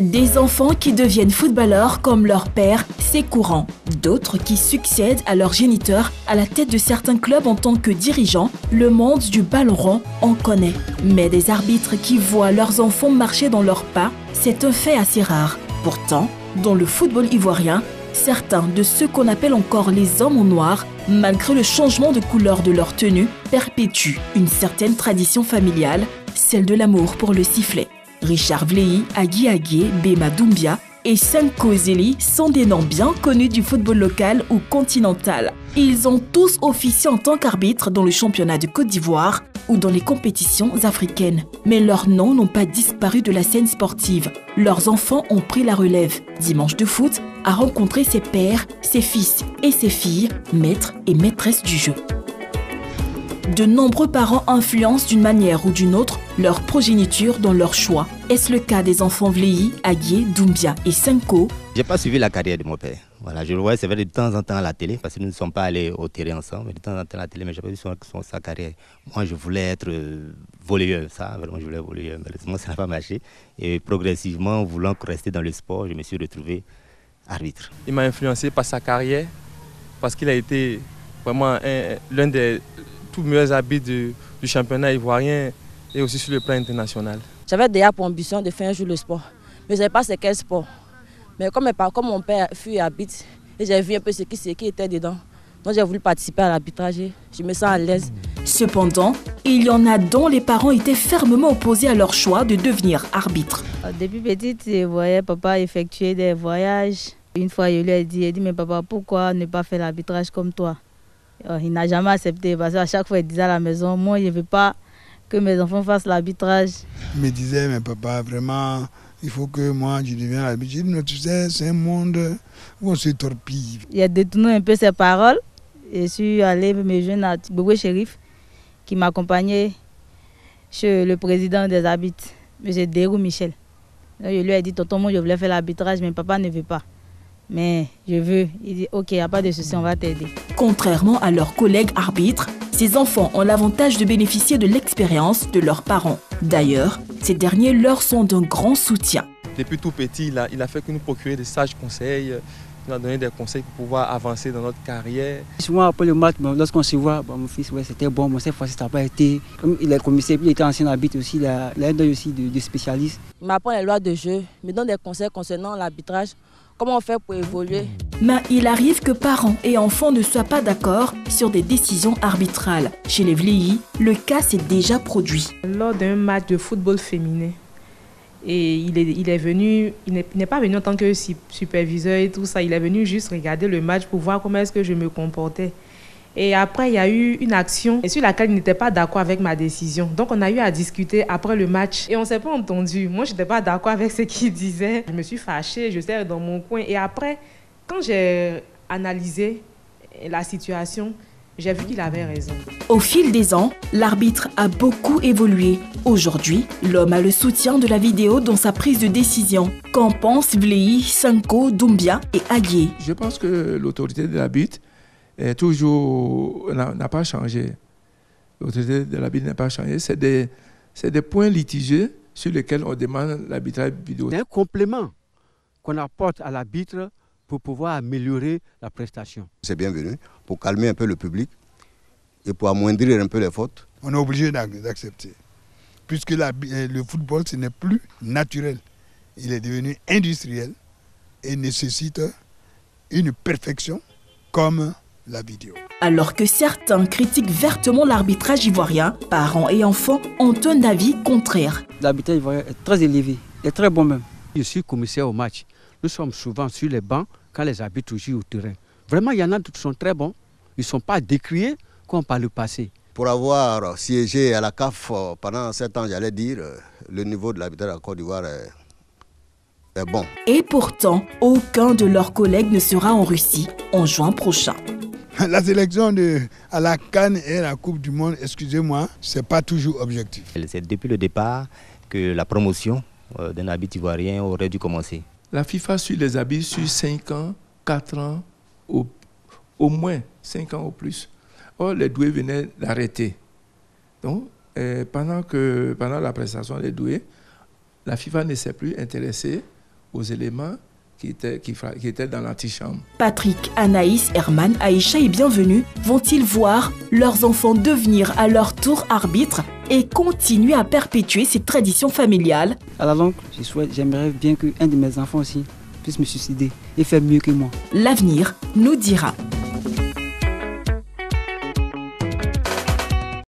Des enfants qui deviennent footballeurs comme leur père, c'est courant. D'autres qui succèdent à leurs géniteurs à la tête de certains clubs en tant que dirigeants. Le monde du ballon rond en connaît. Mais des arbitres qui voient leurs enfants marcher dans leurs pas, c'est un fait assez rare. Pourtant, dans le football ivoirien, certains de ceux qu'on appelle encore les hommes en noir, malgré le changement de couleur de leur tenue, perpétuent une certaine tradition familiale, celle de l'amour pour le sifflet. Richard Vlehi, Agui Agué, Bema Doumbia et Sanko Zeli sont des noms bien connus du football local ou continental. Ils ont tous officié en tant qu'arbitres dans le championnat de Côte d'Ivoire ou dans les compétitions africaines. Mais leurs noms n'ont pas disparu de la scène sportive. Leurs enfants ont pris la relève. Dimanche de foot a rencontré ses pères, ses fils et ses filles, maîtres et maîtresses du jeu. De nombreux parents influencent d'une manière ou d'une autre leur progéniture dans leur choix. Est-ce le cas des enfants Vlehi, Agué, Doumbia et Sanko? J'ai pas suivi la carrière de mon père. Voilà, je le voyais, c'est vrai, de temps en temps à la télé, parce que nous ne sommes pas allés au terrain ensemble, mais de temps en temps à la télé, mais je n'ai pas vu sa carrière. Moi, je voulais être volleyeur, ça, vraiment, je voulais volleyeur. Malheureusement, ça n'a pas marché. Et progressivement, voulant rester dans le sport, je me suis retrouvé arbitre. Il m'a influencé par sa carrière, parce qu'il a été vraiment l'un des tous meilleurs arbitres du championnat ivoirien et aussi sur le plan international. J'avais déjà pour ambition de faire un jour le sport, mais je ne savais pas c'est quel sport. Mais comme mon père fut arbitre, et j'ai vu un peu ce qui était dedans, donc j'ai voulu participer à l'arbitrage, je me sens à l'aise. Cependant, il y en a dont les parents étaient fermement opposés à leur choix de devenir arbitre. Depuis petite, je voyais papa effectuer des voyages. Une fois, je lui ai dit, mais papa, pourquoi ne pas faire l'arbitrage comme toi? Il n'a jamais accepté parce qu'à chaque fois, il disait à la maison, moi, je ne veux pas que mes enfants fassent l'arbitrage. Il me disait, mais papa, vraiment, il faut que moi, je devienne arbitre. Je dis, mais tu sais, c'est un monde où on se torpille. Il a détourné un peu ses paroles. Je suis allée me joindre à Bouboué Chérif, qui m'accompagnait chez le président des arbitres, M. Derou Michel. Donc, je lui ai dit, tonton, moi, je voulais faire l'arbitrage, mais papa ne veut pas. Mais je veux. Il dit, ok, il n'y a pas de souci, on va t'aider. Contrairement à leurs collègues arbitres, ces enfants ont l'avantage de bénéficier de l'expérience de leurs parents. D'ailleurs, ces derniers leur sont d'un grand soutien. Depuis tout petit, il a fait que nous procurer des sages conseils, il nous a donné des conseils pour pouvoir avancer dans notre carrière. Souvent après le match, lorsqu'on se voit, mon fils, ouais, c'était bon, cette fois-ci ça n'a pas été. Comme il est commissaire, il était ancien arbitre aussi, il a un œil aussi de spécialiste. Il m'apprend les lois de jeu, il me donne des conseils concernant l'arbitrage. Comment on fait pour évoluer? Mais il arrive que parents et enfants ne soient pas d'accord sur des décisions arbitrales. Chez les Vlehi, le cas s'est déjà produit. Lors d'un match de football féminin, et il n'est pas venu en tant que superviseur et tout ça, il est venu juste regarder le match pour voir comment est-ce que je me comportais. Et après, il y a eu une action sur laquelle il n'était pas d'accord avec ma décision. Donc, on a eu à discuter après le match et on ne s'est pas entendu. Moi, je n'étais pas d'accord avec ce qu'il disait. Je me suis fâchée, je suis dans mon coin. Et après, quand j'ai analysé la situation, j'ai vu qu'il avait raison. Au fil des ans, l'arbitre a beaucoup évolué. Aujourd'hui, l'homme a le soutien de la vidéo dans sa prise de décision. Qu'en pensent Vlehi, Sanko, Doumbia et Agué? Je pense que l'autorité de l'arbitre n'a pas changé. L'autorité de l'arbitre n'a pas changé. C'est des points litigieux sur lesquels on demande l'arbitrage vidéo. C'est un complément qu'on apporte à l'arbitre pour pouvoir améliorer la prestation. C'est bienvenu pour calmer un peu le public et pour amoindrir un peu les fautes. On est obligé d'accepter. Puisque le football, ce n'est plus naturel. Il est devenu industriel et nécessite une perfection comme la vidéo. Alors que certains critiquent vertement l'arbitrage ivoirien, parents et enfants ont un avis contraire. L'arbitrage ivoirien est très élevé, est très bon même. Je suis commissaire au match. Nous sommes souvent sur les bancs quand les arbitres jouent au terrain. Vraiment, il y en a qui sont très bons. Ils ne sont pas décriés comme par le passé. Pour avoir siégé à la CAF pendant 7 ans, j'allais dire, le niveau de l'arbitrage en Côte d'Ivoire est bon. Et pourtant, aucun de leurs collègues ne sera en Russie en juin prochain. La sélection à la CAN et à la Coupe du Monde, excusez-moi, ce n'est pas toujours objectif. C'est depuis le départ que la promotion d'un arbitre ivoirien aurait dû commencer. La FIFA suit les arbitres sur 5 ans, 4 ans, au moins 5 ans ou plus. Or, les doués venaient d'arrêter. Donc, pendant la prestation des doués, la FIFA ne s'est plus intéressée aux éléments qui étaient dans l'antichambre. Patrick, Anaïs, Herman, Aïcha et Bienvenue vont-ils voir leurs enfants devenir à leur tour arbitres et continuer à perpétuer cette tradition familiale? À la longue, j'aimerais bien qu'un de mes enfants aussi puisse me suicider et faire mieux que moi. L'avenir nous dira.